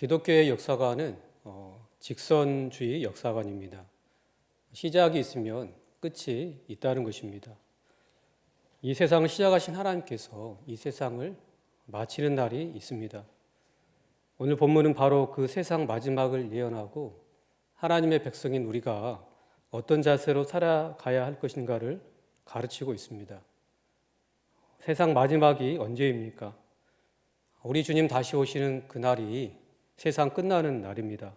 기독교의 역사관은 직선주의 역사관입니다. 시작이 있으면 끝이 있다는 것입니다. 이 세상을 시작하신 하나님께서 이 세상을 마치는 날이 있습니다. 오늘 본문은 바로 그 세상 마지막을 예언하고 하나님의 백성인 우리가 어떤 자세로 살아가야 할 것인가를 가르치고 있습니다. 세상 마지막이 언제입니까? 우리 주님 다시 오시는 그날이 세상 끝나는 날입니다.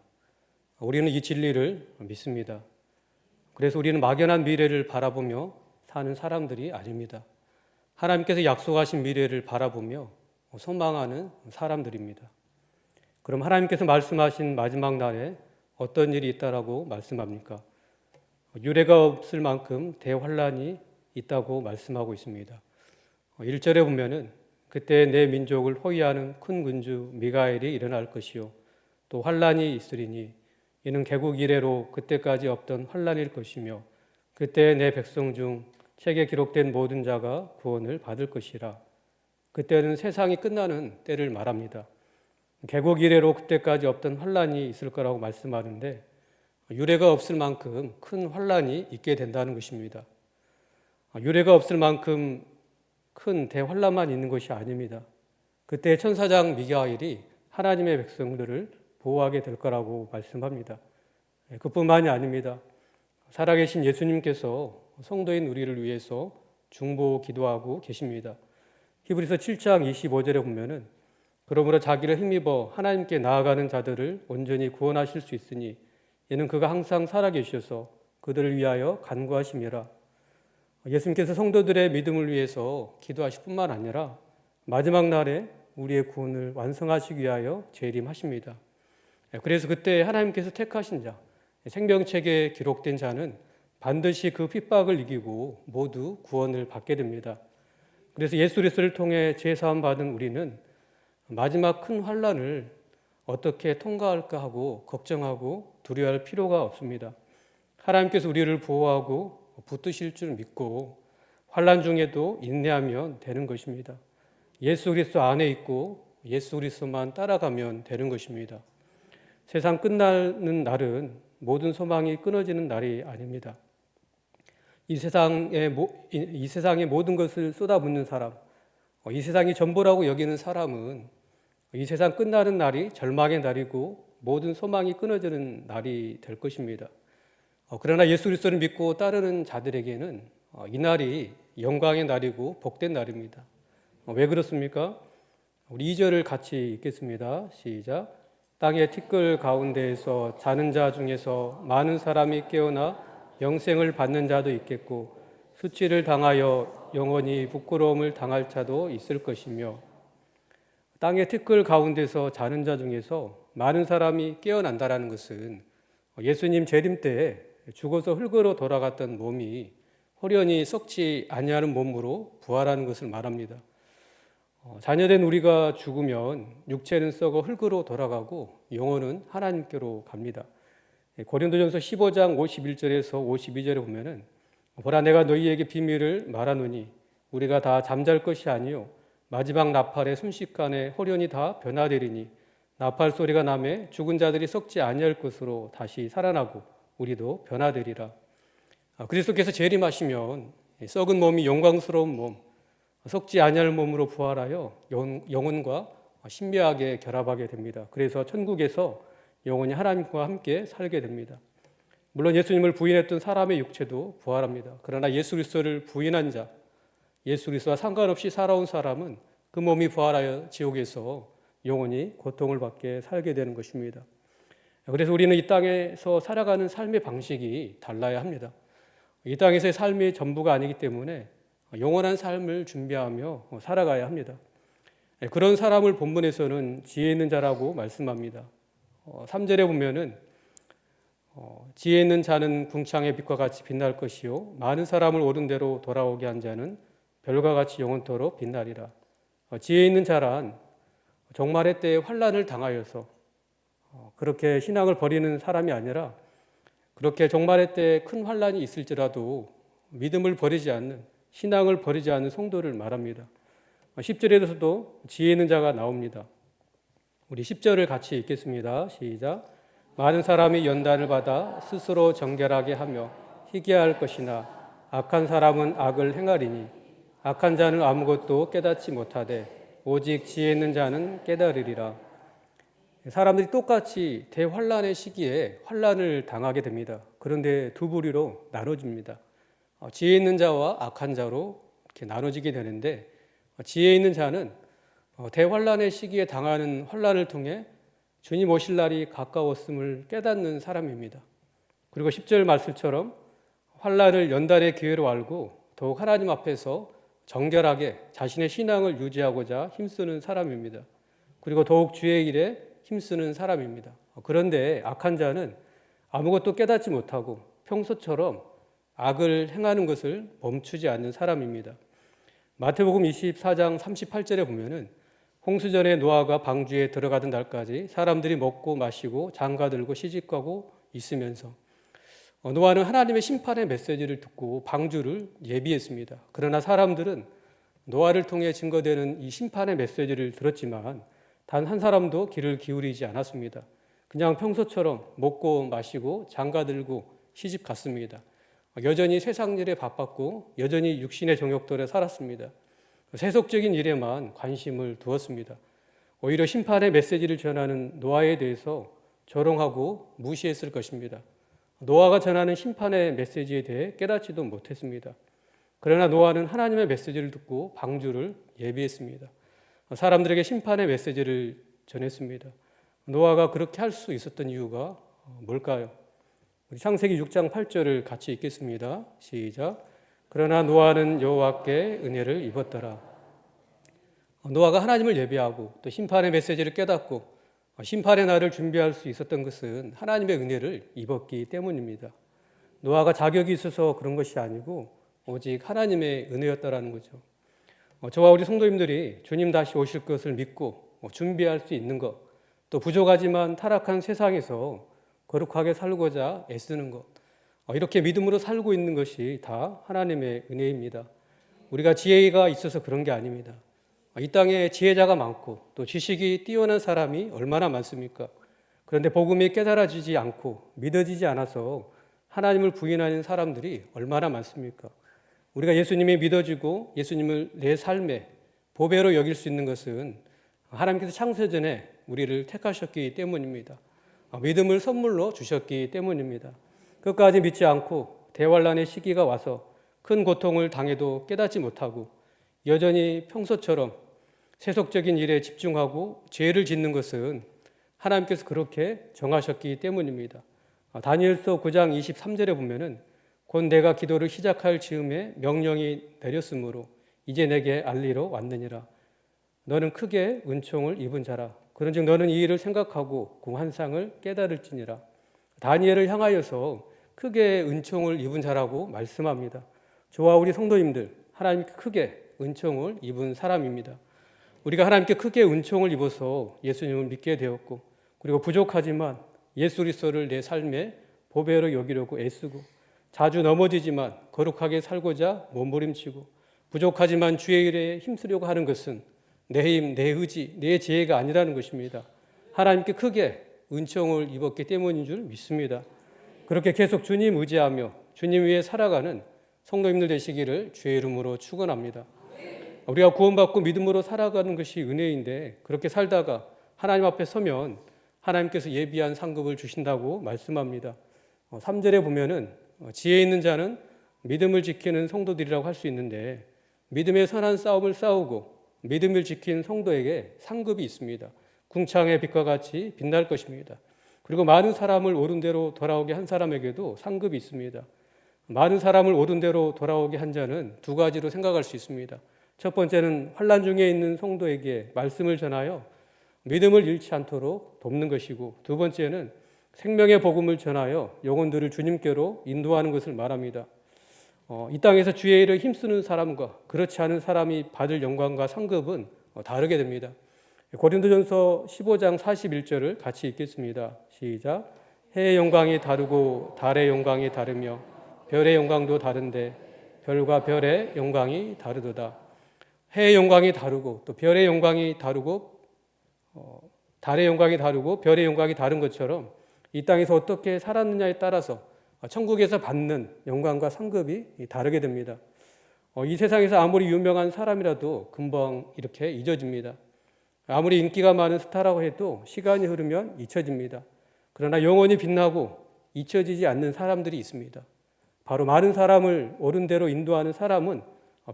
우리는 이 진리를 믿습니다. 그래서 우리는 막연한 미래를 바라보며 사는 사람들이 아닙니다. 하나님께서 약속하신 미래를 바라보며 소망하는 사람들입니다. 그럼 하나님께서 말씀하신 마지막 날에 어떤 일이 있다라고 말씀합니까? 유례가 없을 만큼 대환란이 있다고 말씀하고 있습니다. 1절에 보면은 그때 내 민족을 호위하는 큰 군주 미가엘이 일어날 것이요 또 환란이 있으리니 이는 개국 이래로 그때까지 없던 환란일 것이며 그때 내 백성 중 책에 기록된 모든 자가 구원을 받을 것이라. 그때는 세상이 끝나는 때를 말합니다. 개국 이래로 그때까지 없던 환란이 있을 거라고 말씀하는데 유례가 없을 만큼 큰 환란이 있게 된다는 것입니다. 유례가 없을 만큼 큰 대환란만 있는 것이 아닙니다. 그때 천사장 미가엘이 하나님의 백성들을 보호하게 될 거라고 말씀합니다. 그뿐만이 아닙니다. 살아계신 예수님께서 성도인 우리를 위해서 중보 기도하고 계십니다. 히브리서 7장 25절에 보면은 그러므로 자기를 힘입어 하나님께 나아가는 자들을 온전히 구원하실 수 있으니 이는 그가 항상 살아계셔서 그들을 위하여 간구하심이라. 예수님께서 성도들의 믿음을 위해서 기도하실 뿐만 아니라 마지막 날에 우리의 구원을 완성하시기 위하여 재림하십니다. 그래서 그때 하나님께서 택하신 자, 생명책에 기록된 자는 반드시 그 핍박을 이기고 모두 구원을 받게 됩니다. 그래서 예수 그리스도를 통해 죄사함 받은 우리는 마지막 큰 환란을 어떻게 통과할까 하고 걱정하고 두려워할 필요가 없습니다. 하나님께서 우리를 보호하고 붙드실 줄 믿고 환란 중에도 인내하면 되는 것입니다. 예수 그리스도 안에 있고 예수 그리스도만 따라가면 되는 것입니다. 세상 끝나는 날은 모든 소망이 끊어지는 날이 아닙니다. 이 세상의 모든 것을 쏟아붓는 사람, 이 세상이 전부라고 여기는 사람은 이 세상 끝나는 날이 절망의 날이고 모든 소망이 끊어지는 날이 될 것입니다. 그러나 예수 그리스도를 믿고 따르는 자들에게는 이 날이 영광의 날이고 복된 날입니다. 왜 그렇습니까? 우리 2절을 같이 읽겠습니다. 시작. 땅의 티끌 가운데에서 자는 자 중에서 많은 사람이 깨어나 영생을 받는 자도 있겠고 수치를 당하여 영원히 부끄러움을 당할 자도 있을 것이며 땅의 티끌 가운데서 자는 자 중에서 많은 사람이 깨어난다라는 것은 예수님 재림 때 죽어서 흙으로 돌아갔던 몸이 호련히 썩지 아니하는 몸으로 부활하는 것을 말합니다. 자녀된 우리가 죽으면 육체는 썩어 흙으로 돌아가고 영혼은 하나님께로 갑니다. 고린도전서 15장 51절에서 52절에 보면은 보라 내가 너희에게 비밀을 말하노니 우리가 다 잠잘 것이 아니요 마지막 나팔의 순식간에 호련히 다 변화되리니 나팔 소리가 나매 죽은 자들이 썩지 아니할 것으로 다시 살아나고 우리도 변화되리라. 그리스도께서 재림하시면 썩은 몸이 영광스러운 몸, 썩지 아니할 몸으로 부활하여 영혼과 신비하게 결합하게 됩니다. 그래서 천국에서 영원히 하나님과 함께 살게 됩니다. 물론 예수님을 부인했던 사람의 육체도 부활합니다. 그러나 예수 그리스도를 부인한 자, 예수 그리스도와 상관없이 살아온 사람은 그 몸이 부활하여 지옥에서 영원히 고통을 받게 살게 되는 것입니다. 그래서 우리는 이 땅에서 살아가는 삶의 방식이 달라야 합니다. 이 땅에서의 삶이 전부가 아니기 때문에 영원한 삶을 준비하며 살아가야 합니다. 그런 사람을 본문에서는 지혜 있는 자라고 말씀합니다. 3절에 보면은 지혜 있는 자는 궁창의 빛과 같이 빛날 것이요 많은 사람을 옳은 대로 돌아오게 한 자는 별과 같이 영원토록 빛나리라. 지혜 있는 자란 종말의 때에 환난을 당하여서 그렇게 신앙을 버리는 사람이 아니라 그렇게 종말의 때에 큰 환난이 있을지라도 믿음을 버리지 않는 신앙을 버리지 않는 성도를 말합니다. 10절에서도 지혜 있는 자가 나옵니다. 우리 10절을 같이 읽겠습니다. 시작. 많은 사람이 연단을 받아 스스로 정결하게 하며 희귀할 것이나 악한 사람은 악을 행하리니 악한 자는 아무것도 깨닫지 못하되 오직 지혜 있는 자는 깨달으리라. 사람들이 똑같이 대환란의 시기에 환란을 당하게 됩니다. 그런데 두 부류로 나눠집니다. 지혜 있는 자와 악한 자로 이렇게 나눠지게 되는데, 지혜 있는 자는 대환란의 시기에 당하는 환란을 통해 주님 오실 날이 가까웠음을 깨닫는 사람입니다. 그리고 10절 말씀처럼 환란을 연단의 기회로 알고 더욱 하나님 앞에서 정결하게 자신의 신앙을 유지하고자 힘쓰는 사람입니다. 그리고 더욱 주의 일에 힘쓰는 사람입니다. 그런데 악한 자는 아무것도 깨닫지 못하고 평소처럼 악을 행하는 것을 멈추지 않는 사람입니다. 마태복음 24장 38절에 보면은 홍수전에 노아가 방주에 들어가던 날까지 사람들이 먹고 마시고 장가들고 시집가고 있으면서 노아는 하나님의 심판의 메시지를 듣고 방주를 예비했습니다. 그러나 사람들은 노아를 통해 증거되는 이 심판의 메시지를 들었지만 단 한 사람도 귀를 기울이지 않았습니다. 그냥 평소처럼 먹고 마시고 장가들고 시집 갔습니다. 여전히 세상 일에 바빴고 여전히 육신의 정욕들에 살았습니다. 세속적인 일에만 관심을 두었습니다. 오히려 심판의 메시지를 전하는 노아에 대해서 조롱하고 무시했을 것입니다. 노아가 전하는 심판의 메시지에 대해 깨닫지도 못했습니다. 그러나 노아는 하나님의 메시지를 듣고 방주를 예비했습니다. 사람들에게 심판의 메시지를 전했습니다. 노아가 그렇게 할 수 있었던 이유가 뭘까요? 우리 창세기 6장 8절을 같이 읽겠습니다. 시작. 그러나 노아는 여호와께 은혜를 입었더라. 노아가 하나님을 예비하고 또 심판의 메시지를 깨닫고 심판의 날을 준비할 수 있었던 것은 하나님의 은혜를 입었기 때문입니다. 노아가 자격이 있어서 그런 것이 아니고 오직 하나님의 은혜였다라는 거죠. 저와 우리 성도님들이 주님 다시 오실 것을 믿고 준비할 수 있는 것, 또 부족하지만 타락한 세상에서 거룩하게 살고자 애쓰는 것, 이렇게 믿음으로 살고 있는 것이 다 하나님의 은혜입니다. 우리가 지혜가 있어서 그런 게 아닙니다. 이 땅에 지혜자가 많고 또 지식이 뛰어난 사람이 얼마나 많습니까? 그런데 복음이 깨달아지지 않고 믿어지지 않아서 하나님을 부인하는 사람들이 얼마나 많습니까? 우리가 예수님이 믿어지고 예수님을 내 삶의 보배로 여길 수 있는 것은 하나님께서 창세전에 우리를 택하셨기 때문입니다. 믿음을 선물로 주셨기 때문입니다. 끝까지 믿지 않고 대환란의 시기가 와서 큰 고통을 당해도 깨닫지 못하고 여전히 평소처럼 세속적인 일에 집중하고 죄를 짓는 것은 하나님께서 그렇게 정하셨기 때문입니다. 다니엘서 9장 23절에 보면은 곧 내가 기도를 시작할 즈음에 명령이 내렸으므로 이제 내게 알리러 왔느니라. 너는 크게 은총을 입은 자라. 그런즉 너는 이 일을 생각하고 공한상을 깨달을지니라. 다니엘을 향하여서 크게 은총을 입은 자라고 말씀합니다. 저와 우리 성도님들, 하나님께 크게 은총을 입은 사람입니다. 우리가 하나님께 크게 은총을 입어서 예수님을 믿게 되었고, 그리고 부족하지만 예수 그리스도를 내 삶의 보배로 여기려고 애쓰고, 자주 넘어지지만 거룩하게 살고자 몸부림치고, 부족하지만 주의 일에 힘쓰려고 하는 것은 내 힘, 내 의지, 내 지혜가 아니라는 것입니다. 하나님께 크게 은총을 입었기 때문인 줄 믿습니다. 그렇게 계속 주님 의지하며 주님 위에 살아가는 성도님들 되시기를 주의 이름으로 축원합니다. 우리가 구원받고 믿음으로 살아가는 것이 은혜인데 그렇게 살다가 하나님 앞에 서면 하나님께서 예비한 상급을 주신다고 말씀합니다. 3절에 보면은 지혜 있는 자는 믿음을 지키는 성도들이라고 할 수 있는데 믿음의 선한 싸움을 싸우고 믿음을 지킨 성도에게 상급이 있습니다. 궁창의 빛과 같이 빛날 것입니다. 그리고 많은 사람을 옳은 대로 돌아오게 한 사람에게도 상급이 있습니다. 많은 사람을 옳은 대로 돌아오게 한 자는 두 가지로 생각할 수 있습니다. 첫 번째는 환난 중에 있는 성도에게 말씀을 전하여 믿음을 잃지 않도록 돕는 것이고, 두 번째는 생명의 복음을 전하여 영혼들을 주님께로 인도하는 것을 말합니다. 이 땅에서 주의 일을 힘쓰는 사람과 그렇지 않은 사람이 받을 영광과 상급은 다르게 됩니다. 고린도전서 15장 41절을 같이 읽겠습니다. 시작. 해의 영광이 다르고 달의 영광이 다르며 별의 영광도 다른데 별과 별의 영광이 다르도다. 해의 영광이 다르고 또 별의 영광이 다르고 달의 영광이 다르고 별의 영광이 다른 것처럼 이 땅에서 어떻게 살았느냐에 따라서 천국에서 받는 영광과 상급이 다르게 됩니다. 이 세상에서 아무리 유명한 사람이라도 금방 이렇게 잊어집니다. 아무리 인기가 많은 스타라고 해도 시간이 흐르면 잊혀집니다. 그러나 영원히 빛나고 잊혀지지 않는 사람들이 있습니다. 바로 많은 사람을 옳은 대로 인도하는 사람은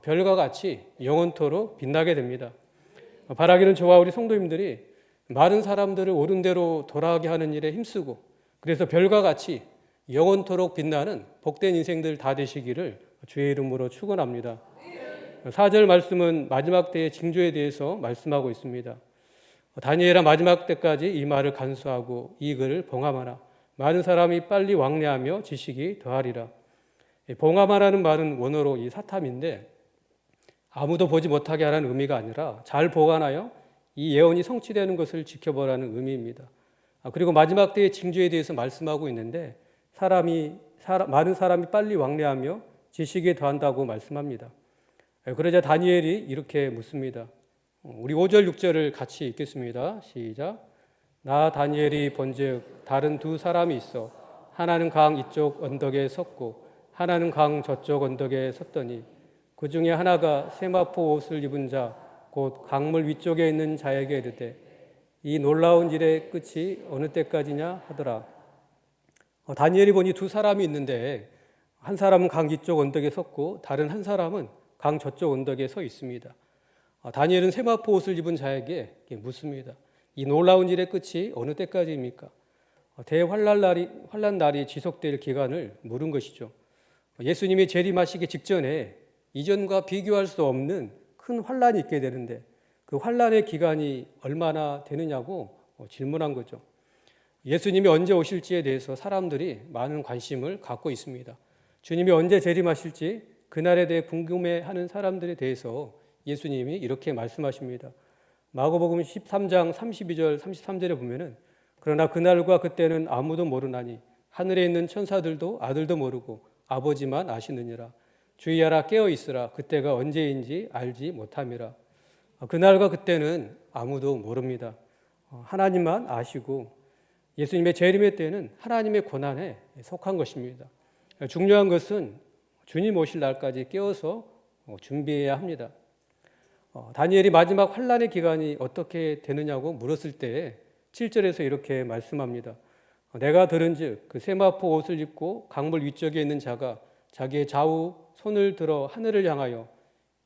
별과 같이 영원토록 빛나게 됩니다. 바라기는 저와 우리 성도님들이 많은 사람들을 옳은 대로 돌아가게 하는 일에 힘쓰고 그래서 별과 같이 영원토록 빛나는 복된 인생들 다 되시기를 주의 이름으로 축원합니다. 4절 말씀은 마지막 때의 징조에 대해서 말씀하고 있습니다. 다니엘아 마지막 때까지 이 말을 간수하고 이 글을 봉함하라. 많은 사람이 빨리 왕래하며 지식이 더하리라. 봉함하라는 말은 원어로 이 사탐인데 아무도 보지 못하게 하라는 의미가 아니라 잘 보관하여 이 예언이 성취되는 것을 지켜보라는 의미입니다. 그리고 마지막 때의 징조에 대해서 말씀하고 있는데 많은 사람이 빨리 왕래하며 지식에 더한다고 말씀합니다. 그러자 다니엘이 이렇게 묻습니다. 우리 5절 6절을 같이 읽겠습니다. 시작. 나 다니엘이 본즉 다른 두 사람이 있어 하나는 강 이쪽 언덕에 섰고 하나는 강 저쪽 언덕에 섰더니 그 중에 하나가 세마포 옷을 입은 자 곧 강물 위쪽에 있는 자에게 이르되 이 놀라운 일의 끝이 어느 때까지냐 하더라. 다니엘이 보니 두 사람이 있는데 한 사람은 강 이쪽 언덕에 섰고 다른 한 사람은 강 저쪽 언덕에 서 있습니다. 다니엘은 세마포 옷을 입은 자에게 묻습니다. 이 놀라운 일의 끝이 어느 때까지입니까? 대환란 날이 지속될 기간을 물은 것이죠. 예수님이 재림하시기 직전에 이전과 비교할 수 없는 큰 환란이 있게 되는데 그 환란의 기간이 얼마나 되느냐고 질문한 거죠. 예수님이 언제 오실지에 대해서 사람들이 많은 관심을 갖고 있습니다. 주님이 언제 재림하실지 그날에 대해 궁금해하는 사람들에 대해서 예수님이 이렇게 말씀하십니다. 마가복음 13장 32절 33절에 보면은 그러나 그날과 그때는 아무도 모르나니 하늘에 있는 천사들도 아들도 모르고 아버지만 아시느니라. 주의하라 깨어 있으라 그때가 언제인지 알지 못함이라. 그날과 그때는 아무도 모릅니다. 하나님만 아시고 예수님의 재림의 때는 하나님의 권한에 속한 것입니다. 중요한 것은 주님 오실 날까지 깨어서 준비해야 합니다. 다니엘이 마지막 환란의 기간이 어떻게 되느냐고 물었을 때 7절에서 이렇게 말씀합니다. 내가 들은즉 그 세마포 옷을 입고 강물 위쪽에 있는 자가 자기의 좌우 손을 들어 하늘을 향하여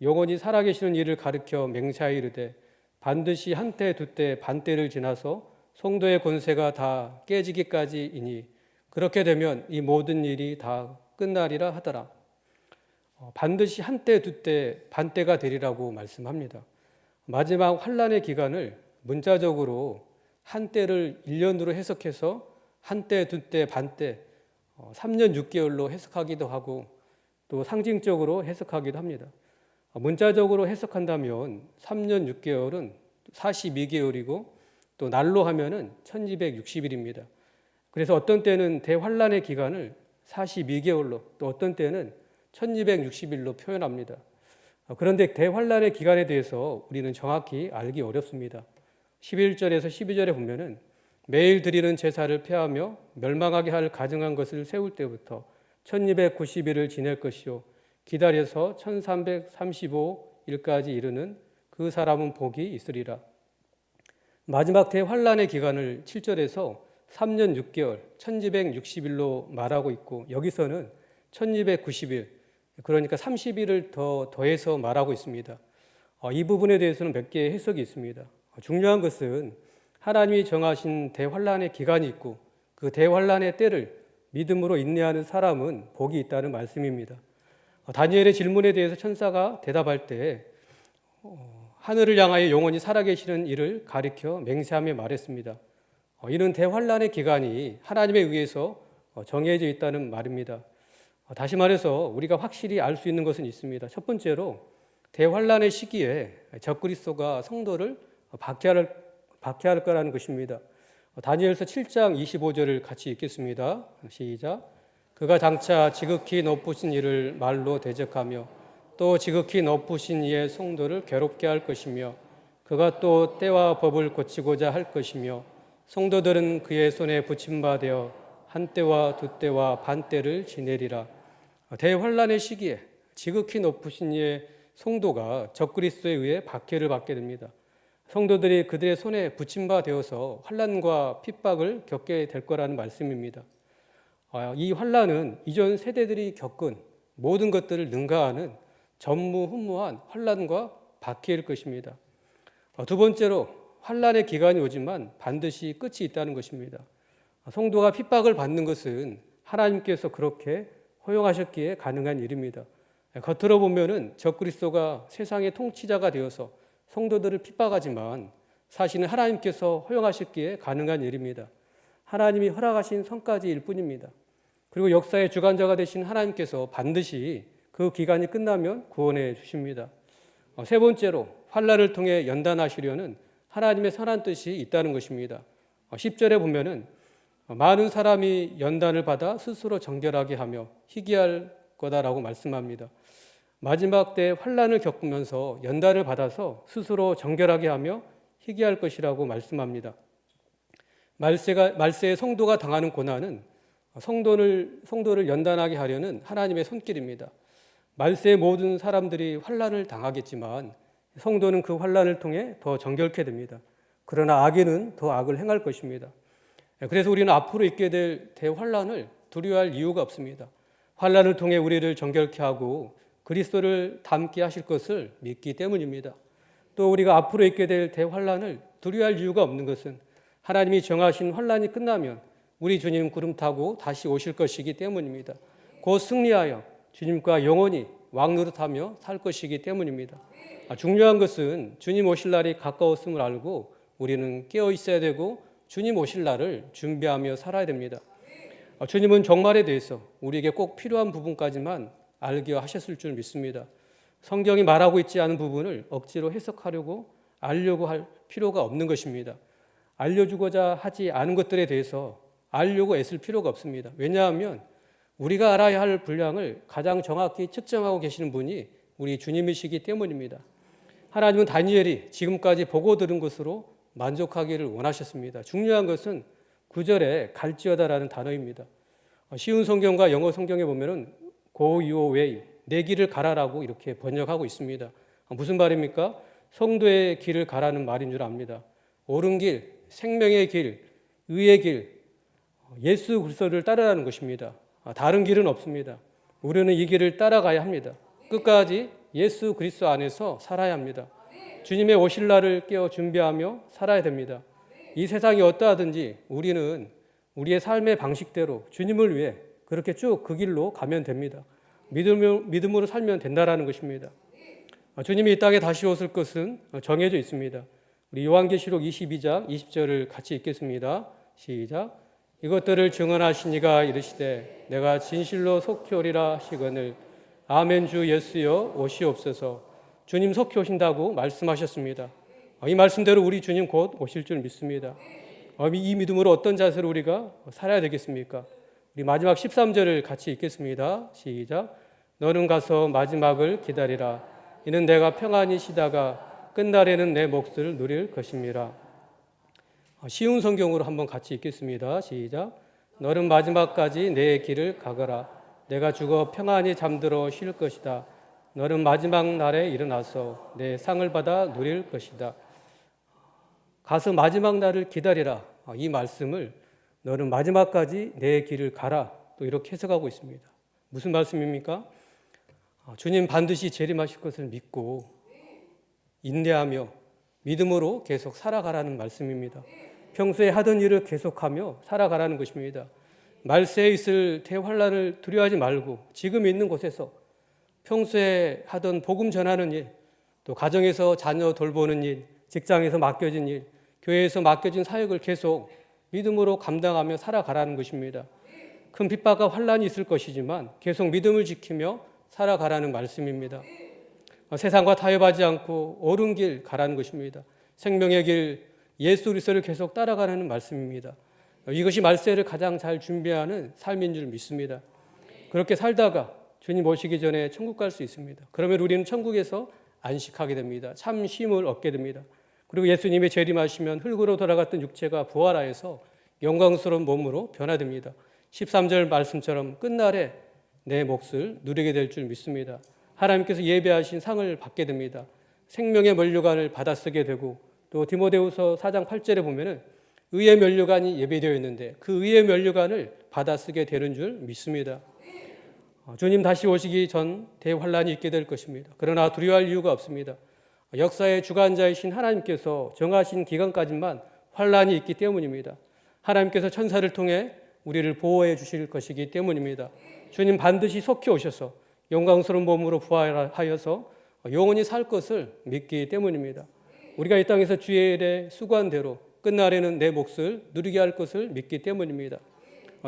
영원히 살아계시는 이를 가르쳐 맹세하여 이르되 반드시 한때 두때 반때를 지나서 성도의 권세가 다 깨지기까지이니 그렇게 되면 이 모든 일이 다 끝나리라 하더라. 반드시 한때 두때 반때가 되리라고 말씀합니다. 마지막 환란의 기간을 문자적으로 한때를 1년으로 해석해서 한때 두때 반때 3년 6개월로 해석하기도 하고 또 상징적으로 해석하기도 합니다. 문자적으로 해석한다면 3년 6개월은 42개월이고 또 날로 하면은 1260일입니다. 그래서 어떤 때는 대환란의 기간을 42개월로 또 어떤 때는 1260일로 표현합니다. 그런데 대환란의 기간에 대해서 우리는 정확히 알기 어렵습니다. 11절에서 12절에 보면은 매일 드리는 제사를 폐하며 멸망하게 할 가증한 것을 세울 때부터 1290일을 지낼 것이요 기다려서 1335일까지 이르는 그 사람은 복이 있으리라. 마지막 대환란의 기간을 7절에서 3년 6개월 1260일로 말하고 있고 여기서는 1290일 그러니까 30일을 더해서 말하고 있습니다. 이 부분에 대해서는 몇 개의 해석이 있습니다. 중요한 것은 하나님이 정하신 대환란의 기간이 있고 그 대환란의 때를 믿음으로 인내하는 사람은 복이 있다는 말씀입니다. 다니엘의 질문에 대해서 천사가 대답할 때 하늘을 향하여 영원히 살아계시는 이를 가리켜 맹세하며 말했습니다. 이는 대환란의 기간이 하나님에 의해서 정해져 있다는 말입니다. 다시 말해서 우리가 확실히 알 수 있는 것은 있습니다. 첫 번째로 대환란의 시기에 적그리스도가 성도를 박해할 거라는 것입니다. 다니엘서 7장 25절을 같이 읽겠습니다. 시작. 그가 장차 지극히 높으신 이를 말로 대적하며 또 지극히 높으신 이의 성도를 괴롭게 할 것이며 그가 또 때와 법을 고치고자 할 것이며 성도들은 그의 손에 붙임바 되어 한 때와 두 때와 반 때를 지내리라. 대환란의 시기에 지극히 높으신 이의 성도가 적그리스도에 의해 박해를 받게 됩니다. 성도들이 그들의 손에 붙임바 되어서 환란과 핍박을 겪게 될 거라는 말씀입니다. 이 환란은 이전 세대들이 겪은 모든 것들을 능가하는 전무후무한 환란과 박해일 것입니다. 두 번째로 환란의 기간이 오지만 반드시 끝이 있다는 것입니다. 성도가 핍박을 받는 것은 하나님께서 그렇게 허용하셨기에 가능한 일입니다. 겉으로 보면은 적그리스도가 세상의 통치자가 되어서 성도들을 핍박하지만 사실은 하나님께서 허용하셨기에 가능한 일입니다. 하나님이 허락하신 성까지일 뿐입니다. 그리고 역사의 주관자가 되신 하나님께서 반드시 그 기간이 끝나면 구원해 주십니다. 세 번째로 환난을 통해 연단하시려는 하나님의 선한 뜻이 있다는 것입니다. 10절에 보면은 많은 사람이 연단을 받아 스스로 정결하게 하며 희귀할 거다라고 말씀합니다. 마지막 때 환난을 겪으면서 연단을 받아서 스스로 정결하게 하며 희귀할 것이라고 말씀합니다. 말세의 성도가 당하는 고난은 성도를 연단하게 하려는 하나님의 손길입니다. 말세의 모든 사람들이 환난을 당하겠지만 성도는 그 환난을 통해 더 정결케 됩니다. 그러나 악인은 더 악을 행할 것입니다. 그래서 우리는 앞으로 있게 될 대환난을 두려워할 이유가 없습니다. 환난을 통해 우리를 정결케 하고 그리스도를 닮게 하실 것을 믿기 때문입니다. 또 우리가 앞으로 있게 될 대환난을 두려워할 이유가 없는 것은 하나님이 정하신 환난이 끝나면 우리 주님 구름 타고 다시 오실 것이기 때문입니다. 곧 승리하여 주님과 영원히 왕노릇하며 살 것이기 때문입니다. 중요한 것은 주님 오실 날이 가까웠음을 알고 우리는 깨어 있어야 되고 주님 오실 날을 준비하며 살아야 됩니다. 주님은 종말에 대해서 우리에게 꼭 필요한 부분까지만 알게 하셨을 줄 믿습니다. 성경이 말하고 있지 않은 부분을 억지로 해석하려고 알려고 할 필요가 없는 것입니다. 알려주고자 하지 않은 것들에 대해서 알려고 애쓸 필요가 없습니다. 왜냐하면 우리가 알아야 할 분량을 가장 정확히 측정하고 계시는 분이 우리 주님이시기 때문입니다. 하나님은 다니엘이 지금까지 보고 들은 것으로 만족하기를 원하셨습니다. 중요한 것은 9절에 갈지어다라는 단어입니다. 쉬운 성경과 영어 성경에 보면은 Go your way, 내 길을 가라라고 이렇게 번역하고 있습니다. 무슨 말입니까? 성도의 길을 가라는 말인 줄 압니다. 옳은 길, 생명의 길, 의의 길, 예수 그리스도를 따르라는 것입니다. 다른 길은 없습니다. 우리는 이 길을 따라가야 합니다. 끝까지 예수 그리스도 안에서 살아야 합니다. 주님의 오실 날을 깨어 준비하며 살아야 됩니다. 이 세상이 어떠하든지 우리는 우리의 삶의 방식대로 주님을 위해 그렇게 쭉 그 길로 가면 됩니다. 믿음으로 살면 된다라는 것입니다. 주님이 이 땅에 다시 오실 것은 정해져 있습니다. 우리 요한계시록 22장 20절을 같이 읽겠습니다. 시작. 이것들을 증언하신 이가 이르시되 내가 진실로 속히 오리라 하시거늘 아멘 주 예수여 오시옵소서. 주님 속히 오신다고 말씀하셨습니다. 이 말씀대로 우리 주님 곧 오실 줄 믿습니다. 이 믿음으로 어떤 자세로 우리가 살아야 되겠습니까? 우리 마지막 13절을 같이 읽겠습니다. 시작. 너는 가서 마지막을 기다리라. 이는 내가 평안히 쉬다가 끝날에는 내 몫을 누릴 것입니다. 쉬운 성경으로 한번 같이 읽겠습니다. 시작. 너는 마지막까지 내 길을 가거라. 내가 죽어 평안히 잠들어 쉴 것이다. 너는 마지막 날에 일어나서 내 상을 받아 누릴 것이다. 가서 마지막 날을 기다리라. 이 말씀을 너는 마지막까지 내 길을 가라. 또 이렇게 해석하고 있습니다. 무슨 말씀입니까? 주님 반드시 재림하실 것을 믿고 인내하며 믿음으로 계속 살아가라는 말씀입니다. 평소에 하던 일을 계속하며 살아가라는 것입니다. 말세에 있을 대환란을 두려워하지 말고 지금 있는 곳에서 평소에 하던 복음 전하는 일, 또 가정에서 자녀 돌보는 일, 직장에서 맡겨진 일, 교회에서 맡겨진 사역을 계속 믿음으로 감당하며 살아가라는 것입니다. 큰 핍박과 환란이 있을 것이지만 계속 믿음을 지키며 살아가라는 말씀입니다. 세상과 타협하지 않고 옳은 길 가라는 것입니다. 생명의 길 예수 그리스도를 계속 따라가라는 말씀입니다. 이것이 말세를 가장 잘 준비하는 삶인 줄 믿습니다. 그렇게 살다가 주님 오시기 전에 천국 갈 수 있습니다. 그러면 우리는 천국에서 안식하게 됩니다. 참 쉼을 얻게 됩니다. 그리고 예수님이 재림하시면 흙으로 돌아갔던 육체가 부활하여서 영광스러운 몸으로 변화됩니다. 13절 말씀처럼 끝날에 내 몫을 누리게 될 줄 믿습니다. 하나님께서 예배하신 상을 받게 됩니다. 생명의 면류관을 받아쓰게 되고, 또 디모데후서 4장 8절에 보면은 의의 면류관이 예배되어 있는데 그 의의 면류관을 받아쓰게 되는 줄 믿습니다. 주님 다시 오시기 전 대환란이 있게 될 것입니다. 그러나 두려워할 이유가 없습니다. 역사의 주관자이신 하나님께서 정하신 기간까지만 환란이 있기 때문입니다. 하나님께서 천사를 통해 우리를 보호해 주실 것이기 때문입니다. 주님 반드시 속히 오셔서 영광스러운 몸으로 부활하여서 영원히 살 것을 믿기 때문입니다. 우리가 이 땅에서 주의 일에 수고한 대로 끝날에는 내 몫을 누리게 할 것을 믿기 때문입니다.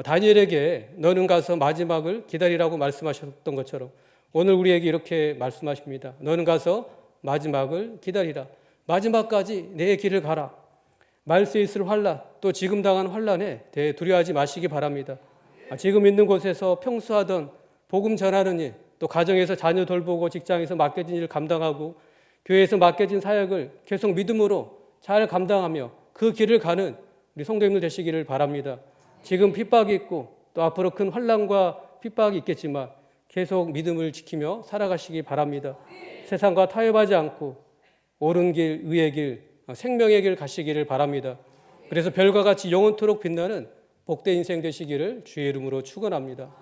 다니엘에게 너는 가서 마지막을 기다리라고 말씀하셨던 것처럼 오늘 우리에게 이렇게 말씀하십니다. 너는 가서 마지막을 기다리라. 마지막까지 내 길을 가라. 말세에 있을 환란, 또 지금 당한 환란에 대해 두려워하지 마시기 바랍니다. 지금 있는 곳에서 평소 하던 복음 전하는 일, 또 가정에서 자녀 돌보고 직장에서 맡겨진 일을 감당하고 교회에서 맡겨진 사역을 계속 믿음으로 잘 감당하며 그 길을 가는 우리 성도님들 되시기를 바랍니다. 지금 핍박이 있고 또 앞으로 큰 환난과 핍박이 있겠지만 계속 믿음을 지키며 살아가시기 바랍니다. 세상과 타협하지 않고 옳은 길, 의의 길, 생명의 길 가시기를 바랍니다. 그래서 별과 같이 영원토록 빛나는 복된 인생 되시기를 주의 이름으로 축원합니다.